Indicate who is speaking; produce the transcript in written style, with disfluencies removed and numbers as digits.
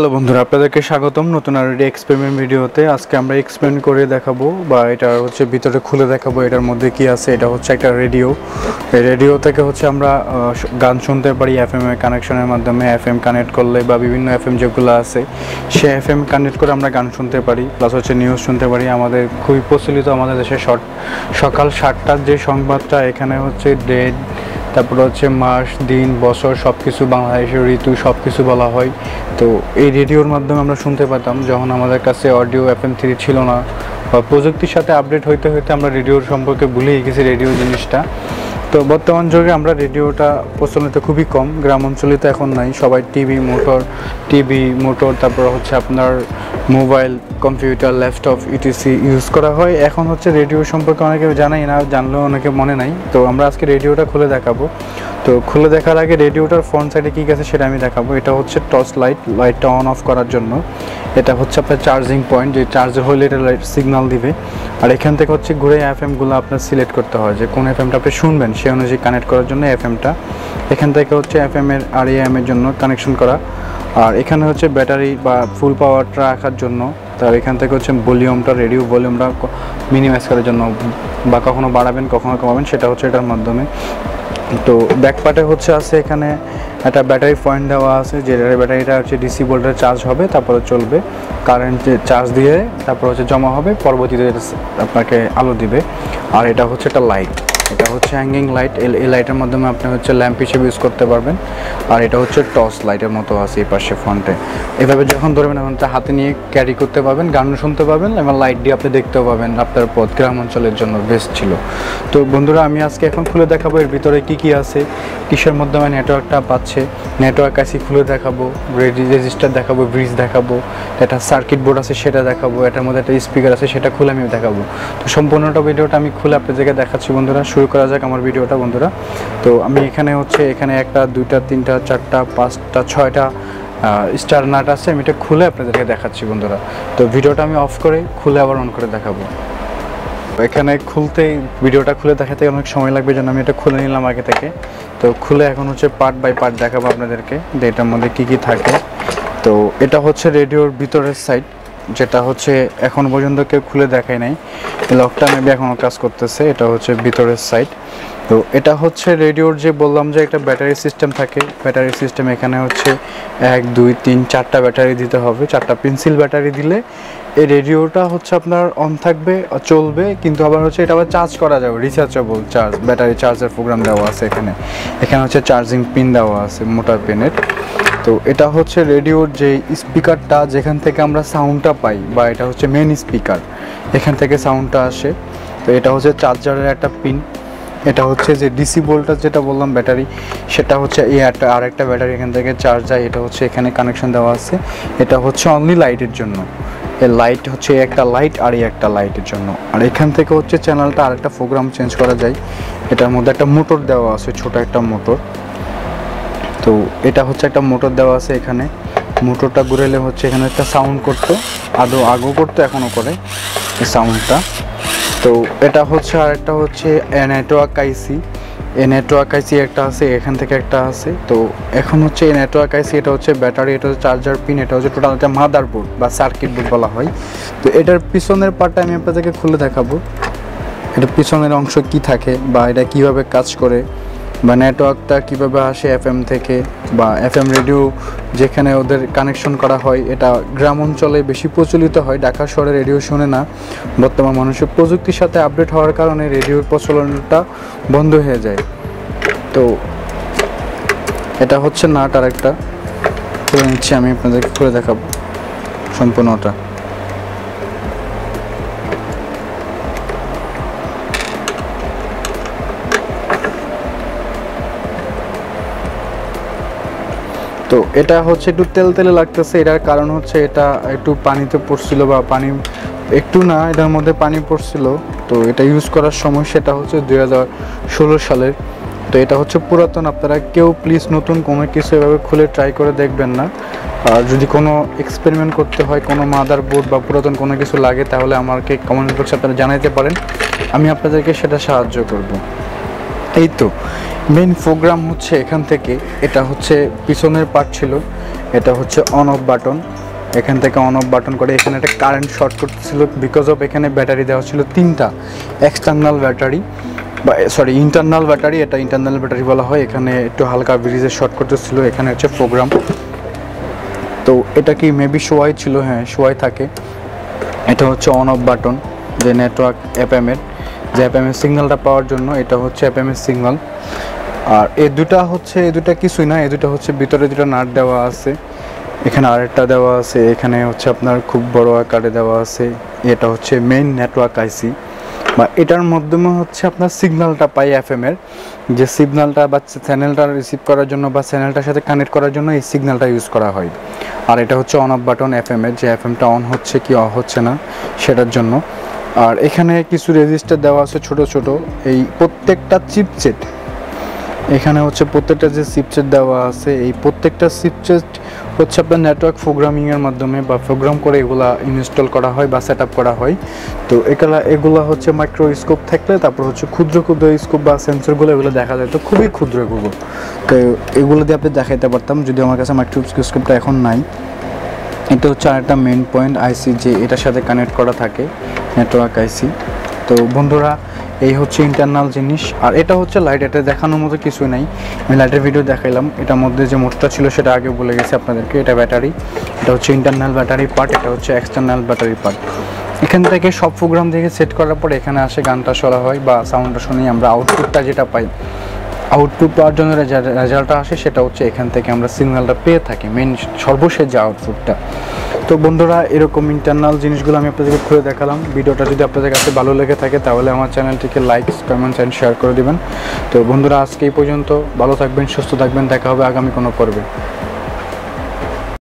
Speaker 1: Hello বন্ধুরা, আপনাদেরকে স্বাগতম নতুন আরেকটি এক্সপেরিমেন্ট ভিডিওতে। আজকে আমরা এক্সপেরিমেন্ট করে দেখাবো বা এটা হচ্ছে ভিতরে খুলে দেখাবো এটার মধ্যে কি আছে। এটা হচ্ছে একটা রেডিও। এই রেডিও থেকে হচ্ছে আমরা গান শুনতে পারি এফএম এর কানেকশনের মাধ্যমে। এফএম কানেক্ট করলে বা বিভিন্ন এফএম যেগুলো আছে সে এফএম কানেক্ট করে আমরা গান শুনতে পারি, প্লাস হচ্ছে নিউজ শুনতে পারি। আমাদের খুবই প্রচলিত আমাদের দেশে সকাল 7টার যে সংবাদটা, এখানে হচ্ছে ডেট, তারপরে হচ্ছে মাস, দিন, বছর সব কিছু, বাংলাদেশের ঋতু সব কিছু বলা হয়। তো এই রেডিওর মাধ্যমে আমরা শুনতে পেতাম যখন আমাদের কাছে অডিও FM3 ছিল না, বা প্রযুক্তির সাথে আপডেট হইতে হইতে আমরা রেডিওর সম্পর্কে ভুলেই গেছি রেডিও জিনিসটা। তো বর্তমান যুগে আমরা রেডিওটা প্রচলিত খুবই কম, গ্রাম অঞ্চলে তো এখন নাই, সবাই টিভি মোটর তারপর হচ্ছে আপনার mobile, computer, laptop etc use করা হয়। এখন হচ্ছে রেডিও সম্পর্কে অনেকে জানাই না, জানলেও অনেকে মনে নাই। তো আমরা আজকে রেডিওটা খুলে দেখাবো। তো খুলে দেখার আগে রেডিওটার ফ্রন্ট সাইডে কী আছে সেটা আমি দেখাবো। এটা হচ্ছে টর্চ লাইটটা অন অফ করার জন্য। এটা হচ্ছে আপনার চার্জিং পয়েন্ট, যে চার্জার হলে এটা লাইট সিগন্যাল দিবে। আর এখান থেকে হচ্ছে ঘুরে এফএমগুলো আপনার সিলেক্ট করতে হয় যে কোন এফএমটা আপনি শুনবেন, সেই অনুযায়ী কানেক্ট করার জন্য এফএমটা। এখান থেকে হচ্ছে FM এর আর AM এর জন্য কানেকশন করা। আর এখানে হচ্ছে ব্যাটারি বা ফুল পাওয়ারটা রাখার জন্য। তার এখান থেকে হচ্ছে ভলিউমটা, রেডিও ভলিউমটা মিনিমাইজ করার জন্য, বা কখনো বাড়াবেন কখনো কমাবেন, সেটা হচ্ছে এটার মাধ্যমে। তো ব্যাক পার্টে হচ্ছে আছে এখানে একটা ব্যাটারি পয়েন্ট দেওয়া আছে, যে ব্যাটারিটা হচ্ছে DC ভোল্টের চার্জ হবে, তারপরে চলবে কারেন্ট চার্জ দিয়ে, তারপর হচ্ছে জমা হবে, পরবর্তীতে আপনাকে আলো দিবে। আর এটা হচ্ছে একটা লাইট, এটা হচ্ছে হ্যাঙ্গিং লাইট। এই লাইটের মাধ্যমে আপনি হচ্ছে ল্যাম্প হিসেবে ইউজ করতে পারবেন। আর এটা হচ্ছে টর্চ লাইটের মতো আছে এই পাশে ফ্রন্টে। এভাবে যখন ধরবেন এখন হাতে নিয়ে ক্যারি করতে পারবেন, গান শুনতে পাবেন, এবং লাইট দিয়ে আপনি দেখতেও পাবেন। আপনার পথ গ্রাম অঞ্চলের জন্য বেস্ট ছিল। তো বন্ধুরা, আমি আজকে এখন খুলে দেখাবো এর ভিতরে কি কি আছে, কিসের মাধ্যমে নেটওয়ার্কটা পাচ্ছে। নেটওয়ার্ক আইসি খুলে দেখাবো, রেজিস্টার দেখাবো, ব্রিজ দেখাবো, একটা সার্কিট বোর্ড আছে সেটা দেখাবো, এটার মধ্যে একটা স্পিকার আছে সেটা খুলে আমি দেখাবো। তো সম্পূর্ণটা ভিডিওটা আমি খুলে আপনাদেরকে দেখাচ্ছি বন্ধুরা। শুরু করা যাক আমার ভিডিওটা বন্ধুরা। তো আমি এখানে একটা, দুইটা, তিনটা, চারটা, পাঁচটা, ছয়টা স্টার নাট আছে, আমি এটা খুলে আপনাদেরকে দেখাচ্ছি বন্ধুরা। তো ভিডিওটা আমি অফ করে খুলে আবার অন করে দেখাবো। এখানে ভিডিওটা খুলে দেখাতে অনেক সময় লাগবে, যেন আমি এটা খুলে নিলাম আগে থেকে। তো খুলে এখন হচ্ছে পার্ট বাই পার্ট দেখাবো আপনাদেরকে যে এটার মধ্যে কী কী থাকে। তো এটা হচ্ছে রেডিওর ভিতরের সাইড, যেটা হচ্ছে এখন পর্যন্ত কেউ খুলে দেখায় নাই। লকটা মেবি এখনও কাজ করতেছে। এটা হচ্ছে ভিতরের সাইড। তো এটা হচ্ছে রেডিওর, যে বললাম যে একটা ব্যাটারি সিস্টেম থাকে, ব্যাটারি সিস্টেম এখানে হচ্ছে 1, 2, 3, 4টা ব্যাটারি দিতে হবে। 4টা পেন্সিল ব্যাটারি দিলে এই রেডিওটা হচ্ছে আপনার অন থাকবে, চলবে, কিন্তু আবার হচ্ছে এটা আবার চার্জ করা যাবে, রিচার্জেবল চার্জ, ব্যাটারি চার্জের প্রোগ্রাম দেওয়া আছে এখানে। এখানে হচ্ছে চার্জিং পিন দেওয়া আছে মোটর পিনের। তো এটা হচ্ছে রেডিওর যে স্পিকারটা, যেখান থেকে আমরা সাউন্ডটা পাই, বা এটা হচ্ছে মেন স্পিকার, এখান থেকে সাউন্ডটা আসে। তো এটা হচ্ছে চার্জারের একটা পিন। এটা হচ্ছে যে DC ভোল্টেজ যেটা বললাম ব্যাটারি, সেটা হচ্ছে এই আরেকটা ব্যাটারি এখান থেকে চার্জ যায়। এটা হচ্ছে এখানে কানেকশন দেওয়া আছে। এটা হচ্ছে অনলি লাইটের জন্য, এই লাইট হচ্ছে একটা লাইট আর একটা লাইটের জন্য। আর এখান থেকে হচ্ছে চ্যানেলটা আরেকটা প্রোগ্রাম চেঞ্জ করা যায়। এটার মধ্যে একটা মোটর দেওয়া আছে, ছোট একটা মোটর। তো এটা হচ্ছে একটা মোটর দেওয়া আছে এখানে। মোটরটা ঘুরেলে হচ্ছে এখানে একটা সাউন্ড করতো, আগেও করতো, এখনও করে এই সাউন্ডটা। তো এটা হচ্ছে আরেকটা হচ্ছে নেটওয়ার্ক আইসি। এই নেটওয়ার্ক আইসি একটা আছে, এখান থেকে একটা আছে। তো এখন হচ্ছে এই নেটওয়ার্ক আইসি, এটা হচ্ছে ব্যাটারি, এটা হচ্ছে চার্জার পিন, এটা হচ্ছে টোটাল একটা মাদার বোর্ড বা সার্কিট বোর্ড বলা হয়। তো এটার পিছনের পার্টটা আমি আপনাদেরকে খুলে দেখাবো। এটা পিছনের অংশ কি থাকে, বা এটা কিভাবে কাজ করে, বা নেটওয়ার্কটা কীভাবে আসে FM থেকে, বা FM রেডিও যেখানে ওদের কানেকশন করা হয়। এটা গ্রাম অঞ্চলে বেশি প্রচলিত হয়, ঢাকা শহরে রেডিও শোনে না। বর্তমান মানুষের প্রযুক্তির সাথে আপডেট হওয়ার কারণে রেডিওর প্রচলনটা বন্ধ হয়ে যায়। তো এটা হচ্ছে নাট, আরেকটা খুলে নিচ্ছি আমি, আপনাদেরকে খুলে দেখাবো সম্পূর্ণটা। তো এটা হচ্ছে একটু তেলে লাগতেছে, এটার কারণ হচ্ছে এটা একটু পানিতে পড়ছিল, বা পানি একটু না, এটার মধ্যে পানি পড়ছিল। তো এটা ইউজ করার সময় সেটা হচ্ছে 2016 সালের। তো এটা হচ্ছে পুরাতন। আপনারা কেউ প্লিজ নতুন কোনো কিছু এভাবে খুলে ট্রাই করে দেখবেন না। আর যদি কোনো এক্সপেরিমেন্ট করতে হয়, কোনো মাদার বোর্ড বা পুরাতন কোনো কিছু লাগে, তাহলে আমাকে কমেন্ট বক্সে আপনারা জানাতে পারেন, আমি আপনাদেরকে সেটা সাহায্য করব। এই তো মেইন প্রোগ্রাম হচ্ছে এখান থেকে। এটা হচ্ছে পিছনের পার্ট ছিল, এটা হচ্ছে অন অফ বাটন। এখান থেকে অন অফ বাটন করে এখানে একটা কারেন্ট শর্ট করতেছিল বিকজ অফ এখানে ব্যাটারি দেওয়া ছিল 3টা এক্সটার্নাল ব্যাটারি বা সরি ইন্টারনাল ব্যাটারি, এটা ইন্টারনাল ব্যাটারি বলা হয়। এখানে একটু হালকা ব্রিজে শর্ট করতেছিল। এখানে হচ্ছে প্রোগ্রাম, তো এটা কি মেবি শোয়াই ছিল, হ্যাঁ শোয়াই থাকে। এটা হচ্ছে অন অফ বাটন, যে নেটওয়ার্ক এফএমের, যে এফএমের সিগন্যালটা পাওয়ার জন্য এটা হচ্ছে এফএমের সিগন্যাল। আর এই দুটা কিছুই না, এই দুটা হচ্ছে ভিতরে দুটো নাট দেওয়া আছে, এখানে আরেকটা দেওয়া আছে, এখানে হচ্ছে আপনার খুব বড় আকারে দেওয়া আছে। এটা হচ্ছে মেইন নেটওয়ার্ক আইসি, বা এটার মাধ্যমে হচ্ছে আপনার সিগন্যালটা পাই এফএমের, যে সিগন্যালটা বা চ্যানেলটা রিসিভ করার জন্য বা চ্যানেলটার সাথে কানেক্ট করার জন্য এই সিগন্যালটা ইউজ করা হয়। আর এটা হচ্ছে অন অফ বাটন এফএমের, যে এফএমটা অন হচ্ছে কি অফ হচ্ছে না সেটার জন্য। আর এখানে কিছু রেজিস্টার দেওয়া আছে ছোট ছোট, এই প্রত্যেকটা চিপসেট, এখানে হচ্ছে প্রত্যেকটা যে চিপসেট দেওয়া আছে, এই প্রত্যেকটা চিপসেট হচ্ছে আপনার নেটওয়ার্ক প্রোগ্রামিংয়ের মাধ্যমে বা প্রোগ্রাম করে এগুলা ইনস্টল করা হয় বা সেট আপ করা হয়। তো এগুলো হচ্ছে মাইক্রোস্কোপ থাকলে তারপর হচ্ছে ক্ষুদ্র ক্ষুদ্র স্কোপ বা সেন্সরগুলো এগুলো দেখা যায়, তো খুবই ক্ষুদ্র এগুলো। তো এগুলো দিয়ে আপনি দেখাইতে পারতাম, যদি আমার কাছে মাইক্রোস্কোপটা এখন নাই। এটা হচ্ছে আরেকটা মেইন পয়েন্ট আইসি, যে এটার সাথে কানেক্ট করা থাকে নেটওয়ার্ক আইসি। তো বন্ধুরা এই হচ্ছে ইন্টারনাল জিনিস। আর এটা হচ্ছে লাইট, এটা দেখানোর মতো কিছুই নাই, আমি লাইটের ভিডিও দেখাইলাম। এটার মধ্যে যে মোটরটা ছিল সেটা আগে বলে গেছি আপনাদেরকে। এটা ব্যাটারি, এটা হচ্ছে ইন্টারনাল ব্যাটারি পার্ট, এটা হচ্ছে এক্সটার্নাল ব্যাটারি পার্ট। এখান থেকে সব প্রোগ্রাম থেকে সেট করার পর এখানে আসে গানটা শোনা হয় বা সাউন্ডটা শুনি আমরা, আউটপুটটা যেটা পাই, আউটপুট পাওয়ার জন্য রেজাল্টটা আসে সেটা হচ্ছে এখান থেকে আমরা সিগন্যালটা পেয়ে থাকি, মেন সর্বশেষ যে আউটপুটটা। তো বন্ধুরা এরকম ইন্টারনাল জিনিসগুলো আমি আপনাদেরকে খুলে দেখালাম। ভিডিওটা যদি আপনাদের কাছে ভালো লেগে থাকে তাহলে আমার চ্যানেলটিকে লাইক, কমেন্টস অ্যান্ড শেয়ার করে দেবেন। তো বন্ধুরা আজকে এই পর্যন্ত, ভালো থাকবেন, সুস্থ থাকবেন, দেখা হবে আগামী কোনো পর্বে।